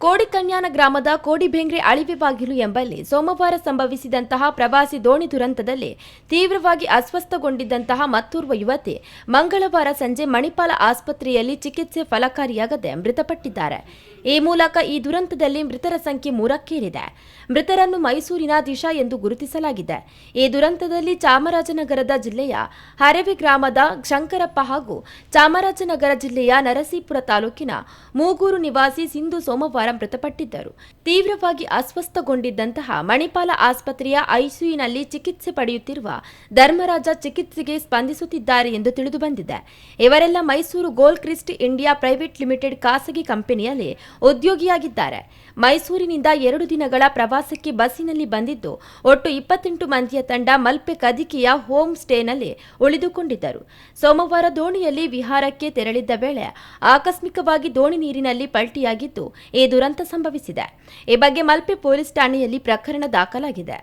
ಕೋಡಿಕನ್ಯಾನ ಗ್ರಾಮದ ಕೋಡಿಬೆಂಗ್ರೆ ಅಳಿವೆ ಬಾಗಿಲು ಎಂಬಲ್ಲಿ ಸೋಮವಾರ ಸಂಭವಿಸಿದಂತಹ ಪ್ರವಾಸಿ ದೋಣಿ ದುರಂತದಲ್ಲಿ ತೀವ್ರವಾಗಿ ಅಸ್ವಸ್ಥಗೊಂಡಿದ್ದಂತಹ ಮತ್ತೋರ್ವ ಯುವತಿ ಮಂಗಳವಾರ ಸಂಜೆ ಮಣಿಪಾಲ ಆಸ್ಪತ್ರೆಯಲ್ಲಿ ಚಿಕಿತ್ಸೆ ಫಲಕಾರಿಯಾಗದೆ ಮೃತಪಟ್ಟಿದ್ದಾರೆ. ಈ ಮೂಲಕ ಈ ದುರಂತದಲ್ಲಿ ಮೃತರ ಸಂಖ್ಯೆ 3ಕ್ಕೇರಿದೆ. ಮೃತರನ್ನು ಮೈಸೂರಿನ ದಿಶಾ ಎಂದು ಗುರುತಿಸಲಾಗಿದೆ. ಈ ದುರಂತದಲ್ಲಿ ಚಾಮರಾಜನಗರದ ಜಿಲ್ಲೆಯ ಹರವಿ ಗ್ರಾಮದ ಶಂಕರಪ್ಪ ಹಾಗೂ ಚಾಮರಾಜನಗರ ಜಿಲ್ಲೆಯ ನರಸೀಪುರ ತಾಲೂಕಿನ ಮೂಗೂರು ನಿವಾಸಿ ಸಿಂಧು ಸೋಮವಾರ ಮೃತಪಟ್ಟಿದ್ದರು. ತೀವ್ರವಾಗಿ ಅಸ್ವಸ್ಥಗೊಂಡಿದ್ದಂತಹ ಮಣಿಪಾಲ ಆಸ್ಪತ್ರೆಯ ಐಸಿಯುನಲ್ಲಿ ಚಿಕಿತ್ಸೆ ಪಡೆಯುತ್ತಿರುವ ಧರ್ಮರಾಜ ಚಿಕಿತ್ಸೆಗೆ ಸ್ಪಂದಿಸುತ್ತಿದ್ದಾರೆ ಎಂದು ತಿಳಿದುಬಂದಿದೆ. ಇವರೆಲ್ಲ Mysuru gold Christ India private limited ಖಾಸಗಿ ಕಂಪನಿಯಲ್ಲಿ ಉದ್ಯೋಗಿಯಾಗಿದ್ದಾರೆ. ಮೈಸೂರಿನಿಂದ 2 ದಿನಗಳ ಪ್ರವಾಸಕ್ಕೆ ಬಸ್ಸಿನಲ್ಲಿ ಬಂದಿದ್ದು ಒಟ್ಟು 28 ಮಂದಿಯ ತಂಡ ಮಲ್ಪೆ ಕದಿಕೆಯ ಹೋಮ್ ಸ್ಟೇನಲ್ಲಿ ಉಳಿದುಕೊಂಡಿದ್ದರು. ಸೋಮವಾರ ದೋಣಿಯಲ್ಲಿ ವಿಹಾರಕ್ಕೆ ತೆರಳಿದ್ದ ವೇಳೆ ಆಕಸ್ಮಿಕವಾಗಿ ದೋಣಿ ನೀರಿನಲ್ಲಿ ಪಲ್ಟಿಯಾಗಿದ್ದು ಈ ದುರಂತ ಸಂಭವಿಸಿದೆ. ಈ ಬಗ್ಗೆ ಮಲ್ಪೆ ಪೊಲೀಸ್ ಠಾಣೆಯಲ್ಲಿ ಪ್ರಕರಣ ದಾಖಲಾಗಿದೆ.